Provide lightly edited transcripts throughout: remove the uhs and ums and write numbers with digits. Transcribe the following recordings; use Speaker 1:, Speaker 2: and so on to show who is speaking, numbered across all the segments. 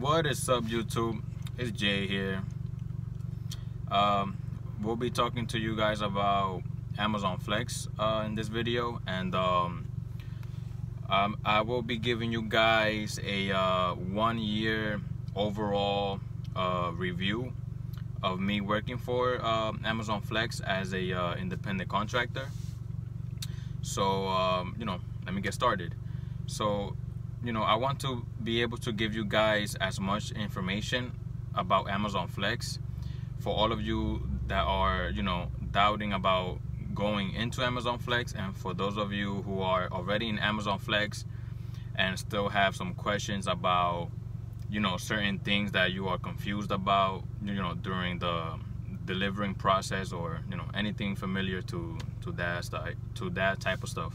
Speaker 1: What is up, YouTube? It's Jay here. We'll be talking to you guys about Amazon Flex in this video, and I will be giving you guys a 1-year overall review of me working for Amazon Flex as a independent contractor. So let me get started. So I want to be able to give you guys as much information about Amazon Flex for all of you that are doubting about going into Amazon Flex, and for those of you who are already in Amazon Flex and still have some questions about certain things that you are confused about during the delivering process, or anything familiar to that type of stuff.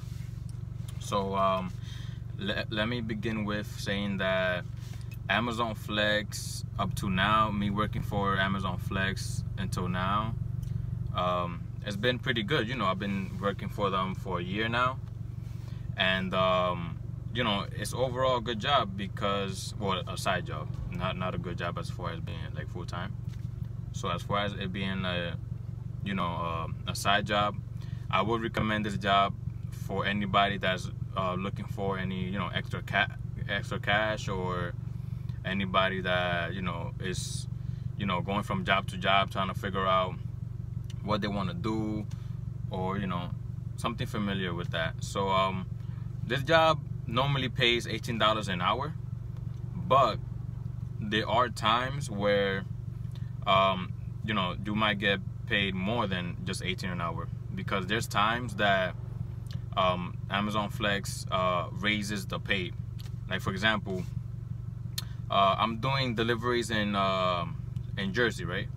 Speaker 1: So let me begin with saying that Amazon Flex, up to now, me working for Amazon Flex until now, it's been pretty good. I've been working for them for a year now, and it's overall a good job because, well, a side job, not a good job as far as being like full-time. So as far as it being a side job, I would recommend this job for anybody that's looking for any extra cash, or anybody that is going from job to job trying to figure out what they want to do, or something familiar with that. So this job normally pays $18 an hour, but there are times where you might get paid more than just $18 an hour, because there's times that Amazon Flex raises the pay. Like, for example, I'm doing deliveries in Jersey, right?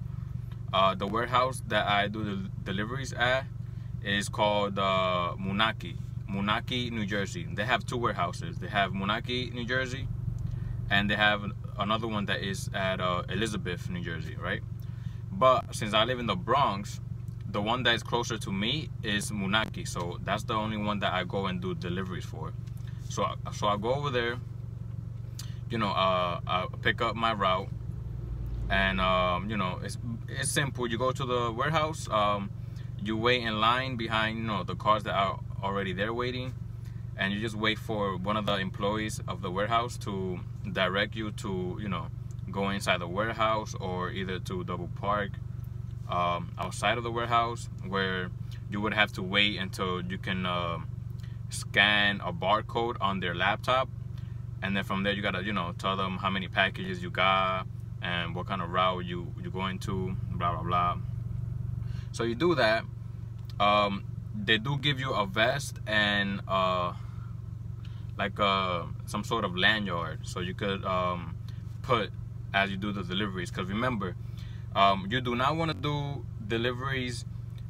Speaker 1: The warehouse that I do the deliveries at is called Moonachie, New Jersey. They have two warehouses. They have Moonachie, New Jersey, and they have another one that is at Elizabeth, New Jersey, right? But since I live in the Bronx, the one that is closer to me is Moonachie, so that's the only one that I go and do deliveries for. So I go over there, I pick up my route, and it's simple. You go to the warehouse, you wait in line behind the cars that are already there waiting, and you just wait for one of the employees of the warehouse to direct you to go inside the warehouse, or either to double park outside of the warehouse, where you would have to wait until you can scan a barcode on their laptop, and then from there you gotta tell them how many packages you got and what kind of route you're going to, blah blah blah. So you do that. They do give you a vest and like some sort of lanyard, so you could put as you do the deliveries, because remember, you do not want to do deliveries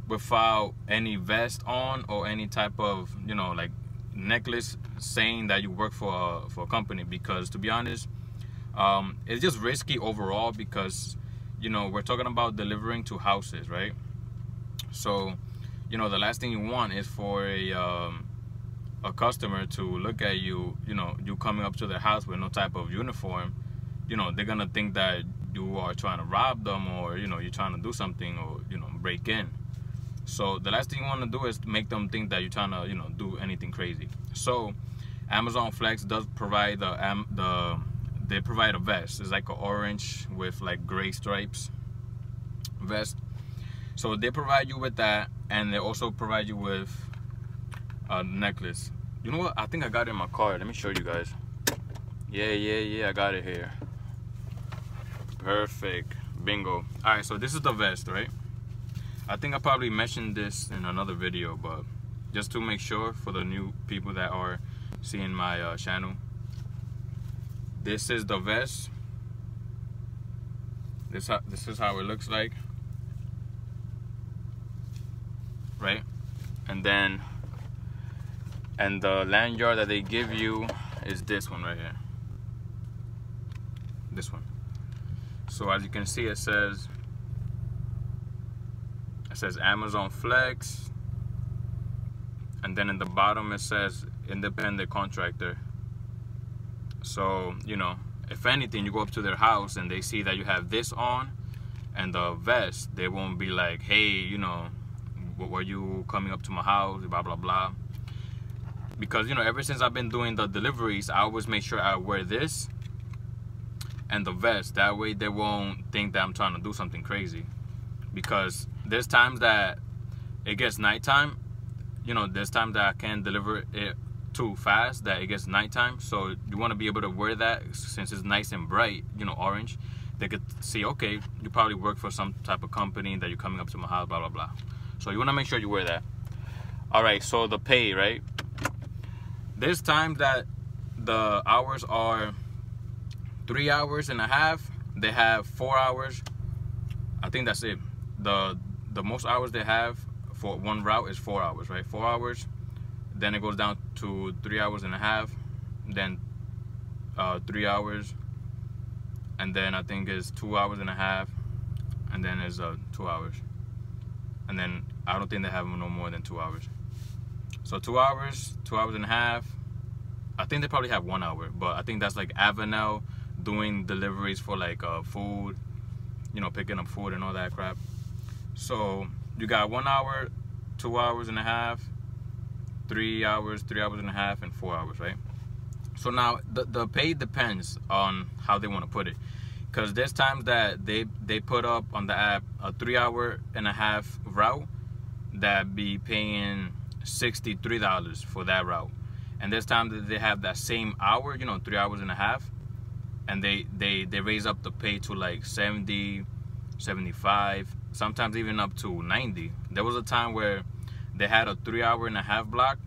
Speaker 1: without any vest on, or any type of like necklace saying that you work for a company, because to be honest, it's just risky overall, because we're talking about delivering to houses, right? So the last thing you want is for a customer to look at you coming up to their house with no type of uniform. They're gonna think that you are trying to rob them, or you're trying to do something, or break in. So the last thing you want to do is make them think that you're trying to do anything crazy. So Amazon Flex does provide they provide a vest. It's like an orange with like gray stripes vest. So they provide you with that, and they also provide you with a necklace. You know what? I think I got it in my car. Let me show you guys. Yeah, I got it here. Perfect. Bingo. Alright, so this is the vest, right? I think I probably mentioned this in another video, but just to make sure for the new people that are seeing my channel, this is the vest. This is how it looks like, right? And the lanyard that they give you is this one right here. This one. So as you can see, it says Amazon Flex, and then in the bottom it says independent contractor. So if anything, you go up to their house and they see that you have this on and the vest, they won't be like, hey, you know, were you coming up to my house, blah blah blah. Because, you know, ever since I've been doing the deliveries, I always make sure I wear this and the vest. That way they won't think that I'm trying to do something crazy. Because there's times that it gets nighttime, you know, there's times that I can't deliver it too fast, that it gets nighttime. So you want to be able to wear that, since it's nice and bright, you know, orange. They could see, okay, you probably work for some type of company, that you're coming up to my house, blah blah blah. So you want to make sure you wear that. All right, so the pay, right? There's times that the hours are 3 hours and a half. They have 4 hours. I think that's it. The most hours they have for one route is 4 hours, right? 4 hours. Then it goes down to 3 hours and a half. Then 3 hours. And then I think it's 2 hours and a half. And then it's 2 hours. And then I don't think they have no more than 2 hours. So 2 hours, 2 hours and a half. I think they probably have 1 hour, but I think that's like Avenel doing deliveries for like food, you know, picking up food and all that crap. So you got 1 hour, 2 hours and a half, 3 hours, 3 hours and a half, and 4 hours, right? So now the pay depends on how they want to put it, because there's times that they put up on the app a 3 hour and a half route that be paying $63 for that route. And there's times that they have that same hour, you know, 3 hours and a half, and they raise up the pay to like 70, 75, sometimes even up to 90. There was a time where they had a 3 hour and a half block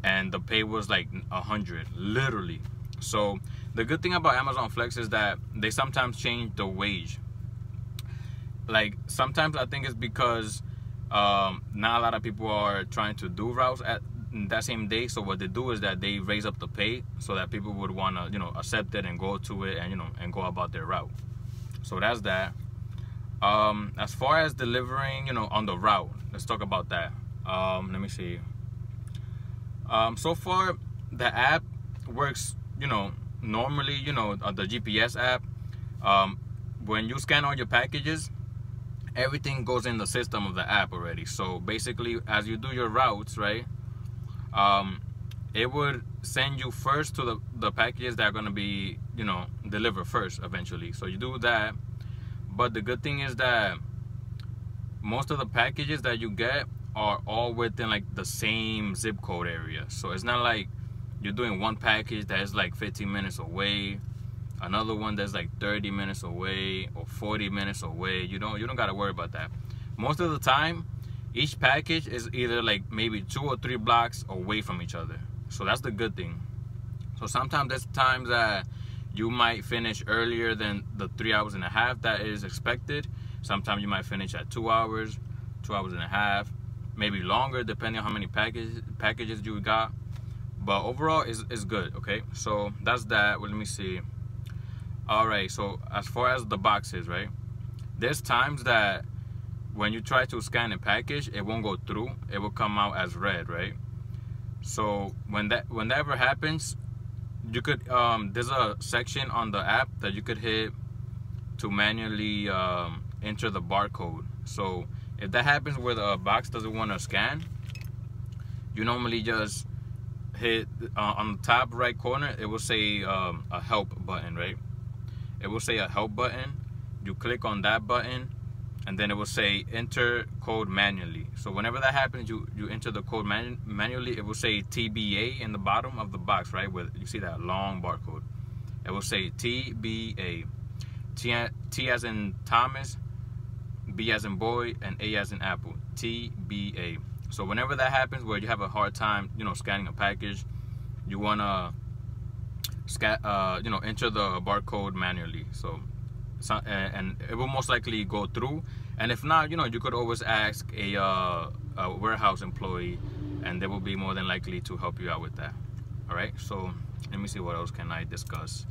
Speaker 1: and the pay was like 100, literally. So the good thing about Amazon Flex is that they sometimes change the wage. Like sometimes I think it's because not a lot of people are trying to do routes at that same day. So what they do is that they raise up the pay so that people would want to, you know, accept it and go to it and, you know, and go about their route. So that's that. As far as delivering, you know, on the route, let's talk about that. Let me see. So far the app works, you know, normally, you know, the GPS app, when you scan all your packages, everything goes in the system of the app already. So basically, as you do your routes, right, it would send you first to the packages that are going to be, you know, delivered first eventually. So you do that. But the good thing is that most of the packages that you get are all within like the same zip code area. So it's not like you're doing one package that is like 15 minutes away, another one that's like 30 minutes away or 40 minutes away. You don't got to worry about that. Most of the time, each package is either like maybe 2 or 3 blocks away from each other. So that's the good thing. So sometimes there's times that you might finish earlier than the 3 hours and a half that is expected. Sometimes you might finish at 2 hours, 2 hours and a half, maybe longer depending on how many packages you got. But overall, it's good, okay? So that's that. Well, let me see. All right, so as far as the boxes, right? There's times that when you try to scan a package, it won't go through. It will come out as red, right? So when that ever happens, you could there's a section on the app that you could hit to manually enter the barcode. So if that happens where the box doesn't want to scan, you normally just hit on the top right corner. It will say a help button, right? It will say a help button. You click on that button, and then it will say enter code manually. So whenever that happens, you enter the code manually. It will say TBA in the bottom of the box, right? Where you see that long barcode. It will say TBA. T as in Thomas, B as in boy, and A as in apple. TBA. So whenever that happens, where you have a hard time, you know, scanning a package, you wanna enter the barcode manually. So and it will most likely go through. And if not, you know, you could always ask a warehouse employee, and they will be more than likely to help you out with that. All right. So let me see, what else can I discuss.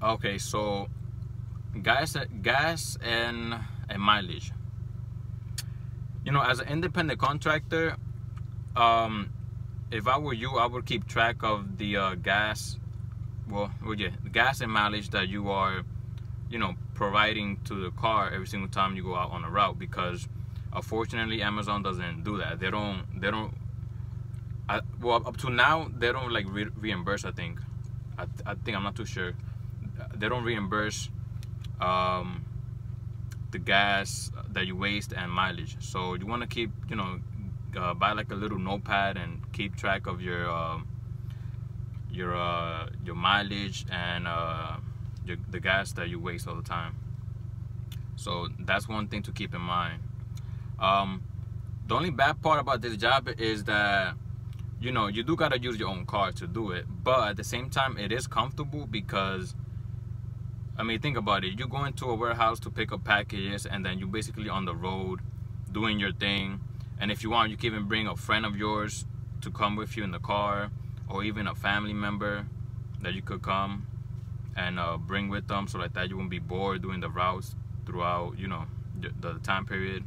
Speaker 1: Okay, so gas and mileage. You know, as an independent contractor, if I were you, I would keep track of the gas, the gas and mileage that you are, providing to the car every single time you go out on a route, because unfortunately Amazon doesn't do that. They don't well, up to now they don't like reimburse. I think I'm not too sure. They don't reimburse the gas that you waste and mileage. So you want to keep, buy like a little notepad and keep track of your mileage and the gas that you waste all the time. So that's one thing to keep in mind. The only bad part about this job is that you do gotta use your own car to do it, but at the same time it is comfortable, because I mean, think about it. You go into a warehouse to pick up packages, and then you're basically on the road doing your thing. And if you want, you can even bring a friend of yours to come with you in the car, or even a family member that you could come and bring with them, so like that you won't be bored doing the routes throughout, the time period.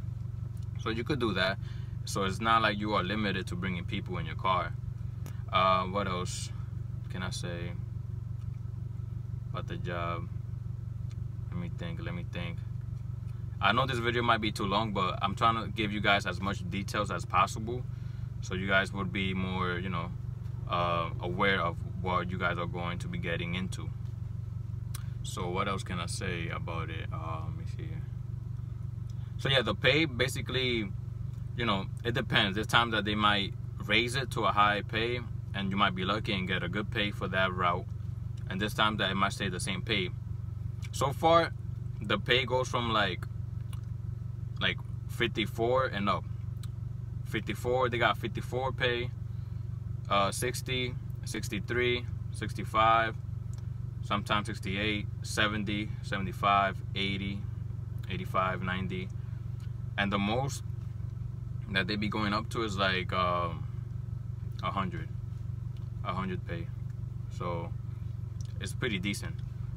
Speaker 1: So you could do that. So it's not like you are limited to bringing people in your car. What else can I say about the job? Let me think. I know this video might be too long, but I'm trying to give you guys as much details as possible, so you guys would be more, aware of what you guys are going to be getting into. So what else can I say about it? Let me see. So yeah, the pay, basically, it depends. There's times that they might raise it to a high pay, and you might be lucky and get a good pay for that route. And this time that it might stay the same pay. So far, the pay goes from like 54 and up. 54, they got 54 pay, 60, 63, 65, sometimes 68, 70, 75, 80, 85, 90. And the most that they be going up to is like 100 pay. So it's pretty decent.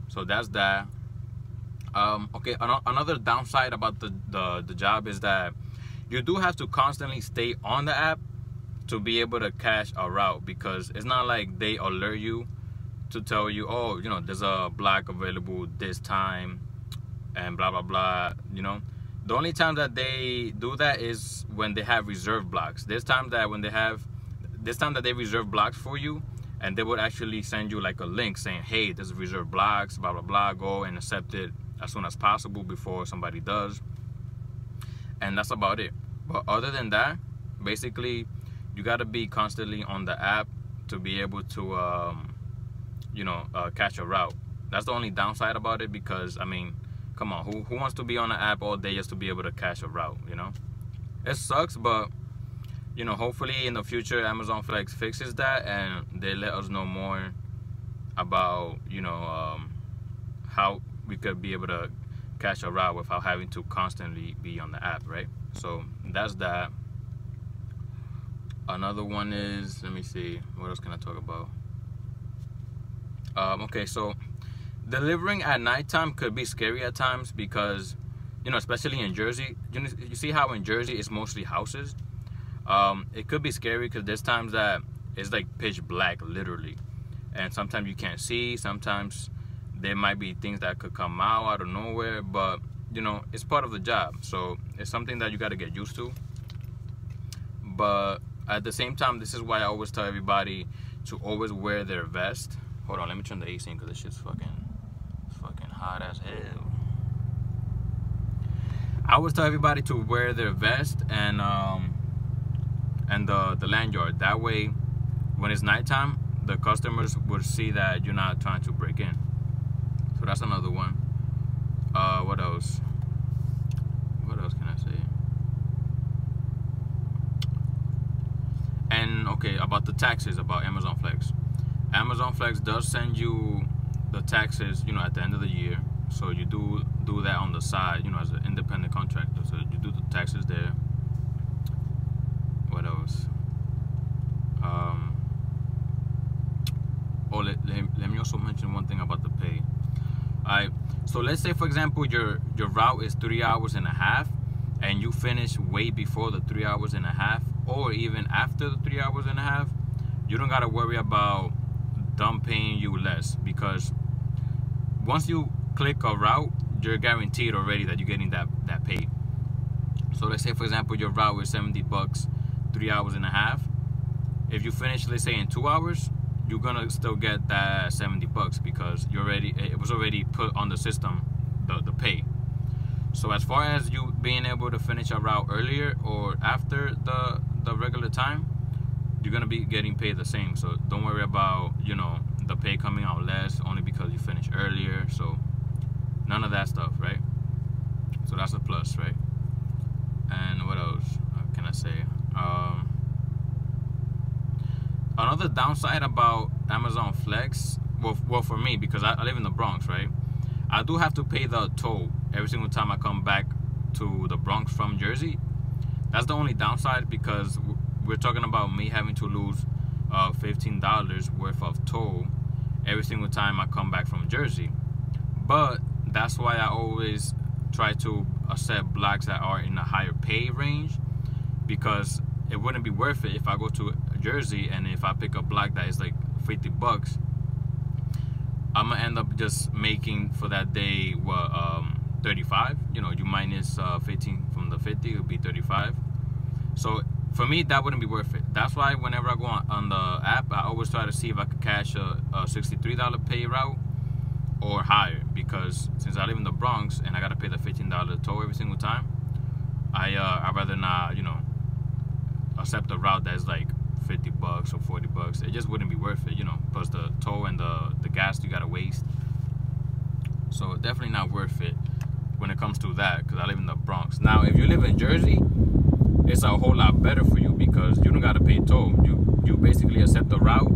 Speaker 1: So that's that. Okay, another downside about the job is that you do have to constantly stay on the app to be able to cash a route, because it's not like they alert you to tell you, oh, there's a block available this time and blah blah blah. The only time that they do that is when they have reserved blocks. There's time that they reserve blocks for you, and they would actually send you like a link saying, hey, there's reserved blocks, blah blah blah, go and accept it as soon as possible before somebody does. And that's about it. But other than that, basically you got to be constantly on the app to be able to catch a route. That's the only downside about it, because I mean, come on, who wants to be on the app all day just to be able to catch a route? It sucks, but hopefully in the future Amazon Flex fixes that, and they let us know more about how we could be able to catch a route without having to constantly be on the app, right? So that's that. Another one is, let me see, what else can I talk about? Okay, so delivering at nighttime could be scary at times, because especially in Jersey, you see how in Jersey it's mostly houses. It could be scary because there's times that it's like pitch black, literally, and sometimes you can't see. Sometimes there might be things that could come out of nowhere, but it's part of the job, so it's something that you got to get used to. But at the same time, this is why I always tell everybody to always wear their vest. Hold on, let me turn the AC because this shit's fucking hot as hell. I always tell everybody to wear their vest and the lanyard. That way, when it's nighttime, the customers will see that you're not trying to break in. So that's another one. What else? What else can I say? And okay, about the taxes, about Amazon Flex. Amazon Flex does send you the taxes, at the end of the year. So you do that on the side, as an independent contractor. So you do the taxes there. What else? Let me also mention one thing about the pay. Alright, so let's say, for example, your route is 3 hours and a half, and you finish way before the 3 hours and a half, or even after the 3 hours and a half. you don't gotta worry about them paying you less, because once you click a route, you're guaranteed already that you're getting that paid. So let's say, for example, your route is $70, 3 hours and a half. If you finish, let's say, in 2 hours, you're gonna still get that $70 because it was already put on the system, the pay. So as far as you being able to finish a route earlier or after the regular time, you're gonna be getting paid the same. So don't worry about, you know, the pay coming out less only because you finished earlier. So none of that stuff, right? So that's a plus, right? And what else can I say? Another downside about Amazon Flex, well for me, because I live in the Bronx, right? I do have to pay the toll every single time I come back to the Bronx from Jersey. That's the only downside, because we're talking about me having to lose $15 worth of toll every single time I come back from Jersey. But that's why I always try to accept blocks that are in a higher pay range, because it wouldn't be worth it if I go to Jersey and if I pick a block that is like $50, I'm gonna end up just making for that day what 35. You know, you minus 15 from the 50, it would be 35. So for me, that wouldn't be worth it. That's why whenever I go on the app, I always try to see if I could cash a $63 pay route or higher, because since I live in the Bronx and I gotta pay the $15 toll every single time, I'd rather not, you know, accept a route that's like $50 or $40. It just wouldn't be worth it, you know, plus the toll and the gas you gotta waste. So definitely not worth it when it comes to that, because I live in the Bronx. Now if you live in Jersey, it's a whole lot better for you, because you don't gotta pay toll. You basically accept the route,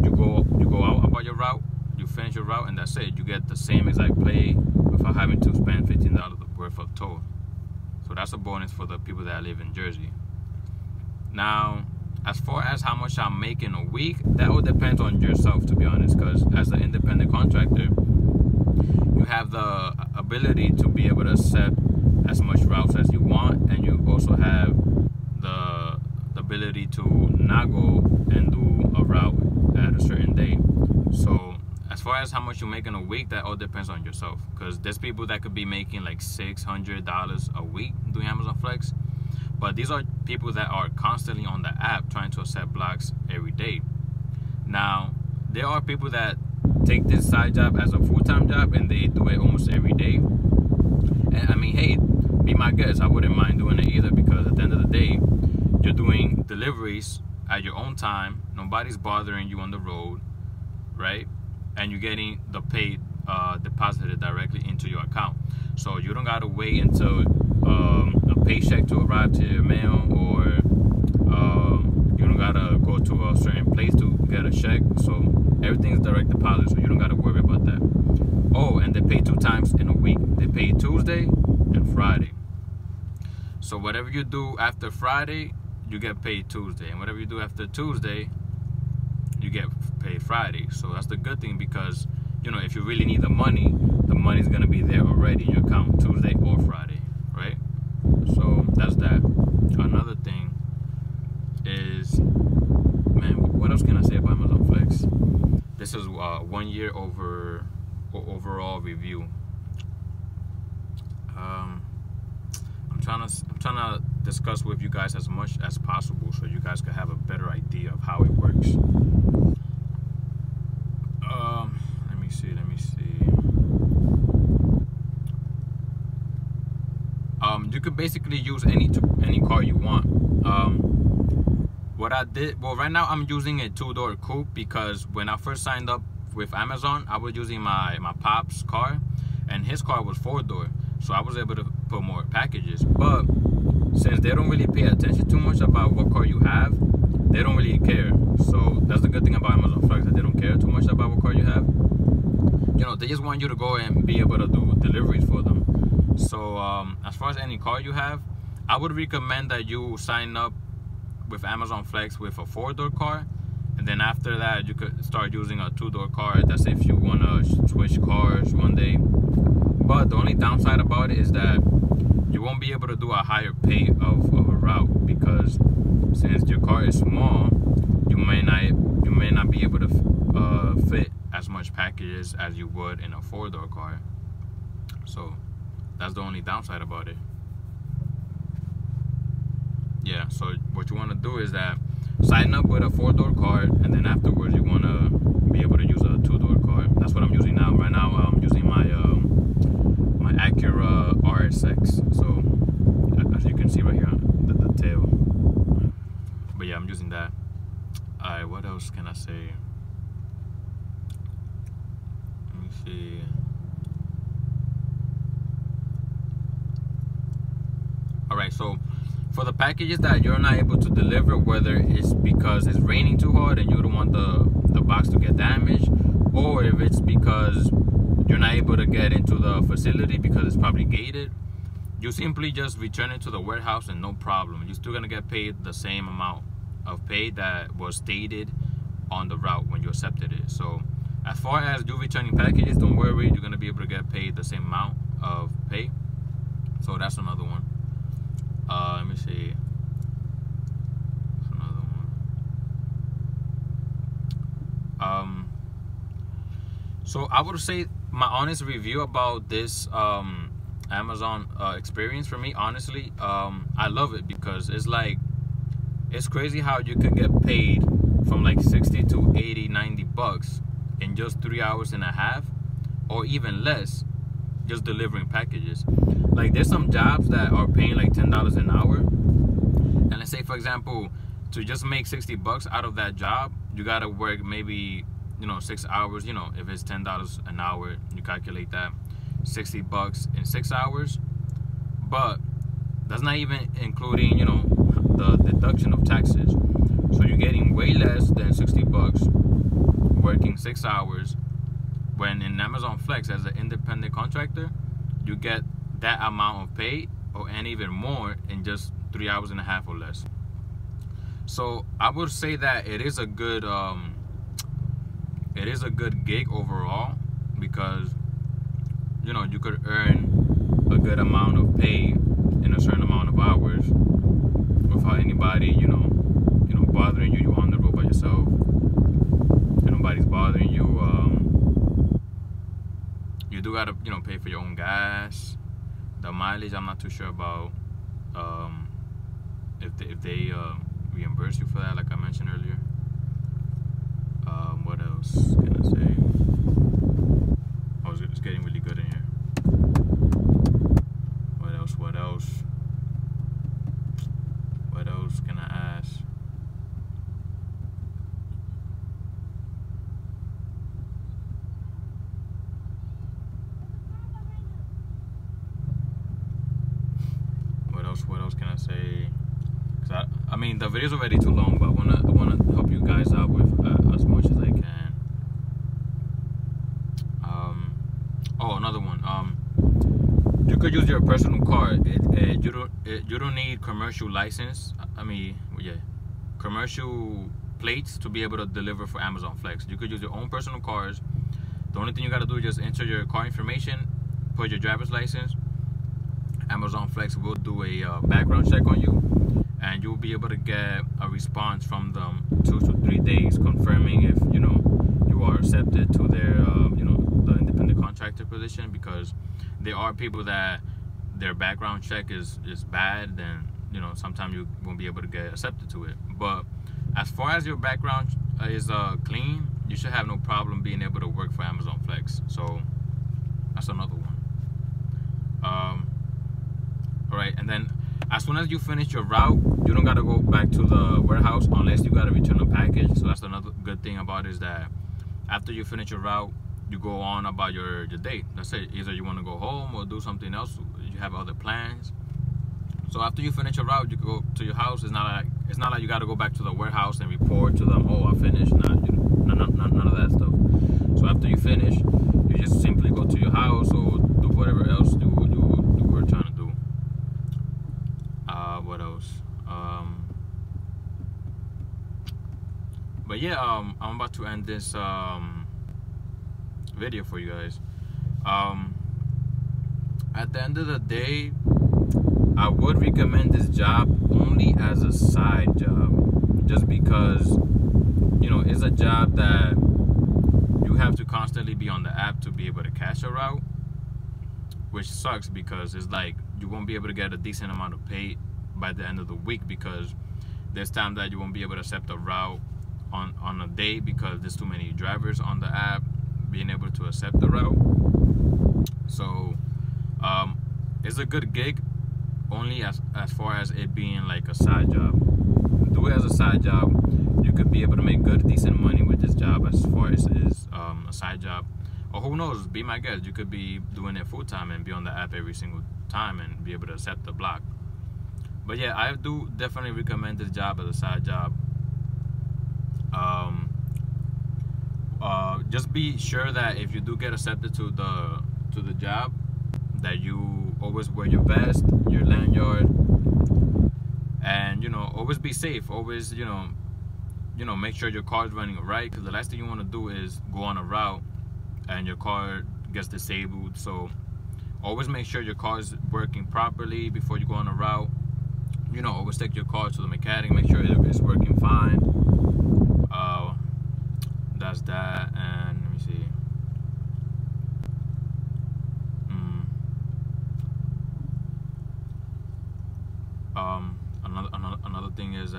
Speaker 1: you go out about your route, you finish your route, and that's it. You get the same exact pay without having to spend $15 worth of toll. So that's a bonus for the people that live in Jersey. Now, as far as how much I'm making a week, that all depends on yourself, to be honest, because as an independent contractor, you have the ability to be able to set as much routes as you want, and you also have the ability to not go and do a route at a certain day. So as far as how much you make in a week, that all depends on yourself, because there's people that could be making like $600 a week doing Amazon Flex, but these are people that are constantly on the app trying to accept blocks every day. Now there are people that take this side job as a full-time job and they do it almost every day, and I mean, hey, be my guest, I wouldn't mind doing it either, because at the end of the day, you're doing deliveries at your own time, nobody's bothering you on the road, right? And you're getting the pay deposited directly into your account, so you don't gotta wait until a paycheck to arrive to your mail, or you don't gotta go to a certain place to get a check. So everything's direct deposit, so you don't gotta worry about that. Oh, and they pay 2 times in a week. They pay Tuesday and Friday. So whatever you do after Friday, you get paid Tuesday, and whatever you do after Tuesday, you get paid Friday. So that's the good thing, because, you know, if you really need the money's gonna be there already in your account Tuesday or Friday, right? So that's that. Another thing is, man, what else can I say about Amazon Flex? This is 1 year overall review. I'm trying to discuss with you guys as much as possible, so you guys can have a better idea of how it works. Let me see. You could basically use any car you want. What I did, well, right now I'm using a 2-door coupe, because when I first signed up with Amazon, I was using my pop's car, and his car was 4-door, so I was able to put more packages. But since they don't really pay attention too much about what car you have, they don't really care. So that's the good thing about Amazon Flex, that they don't care too much about what car you have. You know, they just want you to go and be able to do deliveries for them. So as far as any car you have, I would recommend that you sign up with Amazon Flex with a 4-door car, and then after that you could start using a 2-door car. That's if you want to switch cars one day. But the only downside about it is that you won't be able to do a higher pay of a route, because since your car is small, you may not be able to fit as much packages as you would in a 4-door car. So that's the only downside about it. Yeah, so what you want to do is that sign up with a 4-door car, and then afterwards you want to be able to use a 2-door car. That's what I'm using now. Right now I'm using my my Acura RSX. So as you can see right here, the tail. But yeah, I'm using that. Alright, what else can I say? Let me see. Alright, so for the packages that you're not able to deliver, whether it's because it's raining too hard and you don't want the box to get damaged, or if it's because you're not able to get into the facility because it's probably gated, you simply just return it to the warehouse and no problem. You're still gonna get paid the same amount of pay that was stated on the route when you accepted it. So as far as you returning packages, don't worry, you're gonna be able to get paid the same amount of pay. So that's another one. Let me see. That's another one. So I would say my honest review about this Amazon experience for me, honestly, I love it because it's like, it's crazy how you could get paid from like 60 to 80, 90 bucks in just 3 hours and a half, or even less, just delivering packages. Like there's some jobs that are paying like $10 an hour, and let's say for example, to just make 60 bucks out of that job, you gotta work maybe, you know, 6 hours. You know, if it's $10 an hour, you calculate that 60 bucks in 6 hours. But that's not even including, you know, the deduction of taxes. So you're getting way less than 60 bucks working 6 hours, when in Amazon Flex as an independent contractor, you get that amount of pay and even more in just 3 hours and a half or less. So I would say that it is a good gig overall, because you know, you could earn a good amount of pay in a certain amount of hours without anybody, you know, bothering you. You're on the road by yourself, and nobody's bothering you. You do gotta, you know, pay for your own gas. The mileage, I'm not too sure about if they reimburse you for that, like I mentioned earlier. What else can I say? Oh, it's getting really good in here. What else? What else can I ask? What else can I say? Cause I mean, the video's already too long, but I wanna help you guys out with as much as I can. Oh, another one. You could use your personal car. You don't need commercial license. I mean, yeah, commercial plates to be able to deliver for Amazon Flex. You could use your own personal cars. The only thing you gotta do is just enter your car information, put your driver's license. Amazon Flex will do a background check on you, and you'll be able to get a response from them 2 to 3 days confirming if, you know, you are accepted to their you know, the independent contractor position, because there are people that their background check is bad, then, you know, sometimes you won't be able to get accepted to it. But as far as your background is clean, you should have no problem being able to work for Amazon Flex. So that's another one. Alright, and then as soon as you finish your route, you don't gotta go back to the warehouse unless you gotta return a package. So that's another good thing about it, is that after you finish your route, you go on about your day. That's it. Either you want to go home or do something else. You have other plans. So after you finish your route, you can go to your house. It's not like you gotta go back to the warehouse and report to them, oh, I finished. None of that stuff. So after you finish, you just simply go to your house or do whatever else you were trying to do. What else? But yeah, I'm about to end this video for you guys. At the end of the day, I would recommend this job only as a side job, just because you know, it's a job that you have to constantly be on the app to be able to catch a route, which sucks because it's like you won't be able to get a decent amount of pay by the end of the week, because there's time that you won't be able to accept a route on a day because there's too many drivers on the app being able to accept the route. So it's a good gig only as far as it being like a side job. Do it as a side job. You could be able to make good, decent money with this job as far as is a side job. Or who knows, be my guest, you could be doing it full time and be on the app every single time and be able to accept the block. But yeah, I do definitely recommend this job as a side job. Just be sure that if you do get accepted to the job, that you always wear your vest, your lanyard, and you know, always be safe. Always, you know, make sure your car is running right, because the last thing you want to do is go on a route and your car gets disabled. So always make sure your car is working properly before you go on a route. You know, always take your car to the mechanic, make sure it's working fine. That's that. And let me see. Another thing is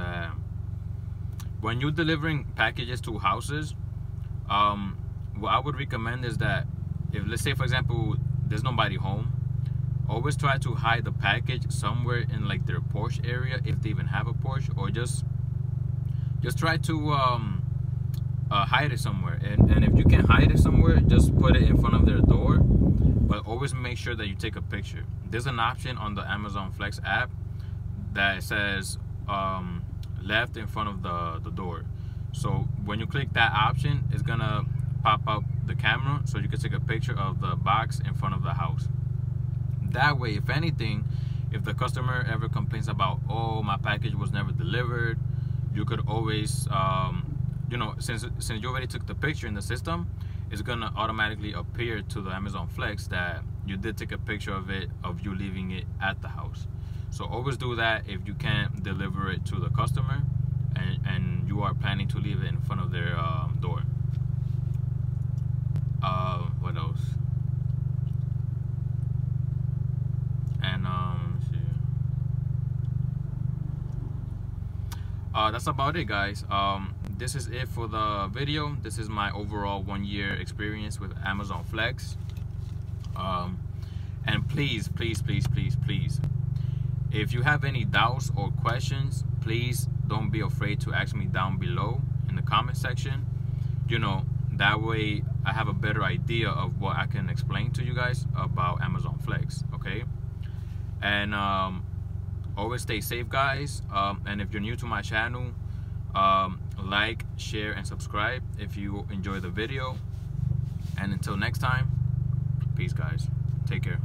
Speaker 1: when you're delivering packages to houses, what I would recommend is that if, let's say for example, there's nobody home, always try to hide the package somewhere in like their porch area, if they even have a porch, or just try to hide it somewhere. And if you can hide it somewhere, just put it in front of their door, but always make sure that you take a picture. There's an option on the Amazon Flex app that says left in front of the door. So when you click that option, it's gonna pop up the camera so you can take a picture of the box in front of the house. That way, if anything, if the customer ever complains about, oh, my package was never delivered, you could always you know, since you already took the picture in the system, it's gonna automatically appear to the Amazon Flex that you did take a picture of it, of you leaving it at the house. So always do that if you can't deliver it to the customer and you are planning to leave it in front of their door. What else? And let's see. That's about it, guys. This is it for the video. This is my overall 1-year experience with Amazon Flex. And please, if you have any doubts or questions, please don't be afraid to ask me down below in the comment section. You know, that way I have a better idea of what I can explain to you guys about Amazon Flex, okay? And always stay safe, guys. And if you're new to my channel, like, share, and subscribe if you enjoy the video. And until next time, peace, guys. Take care.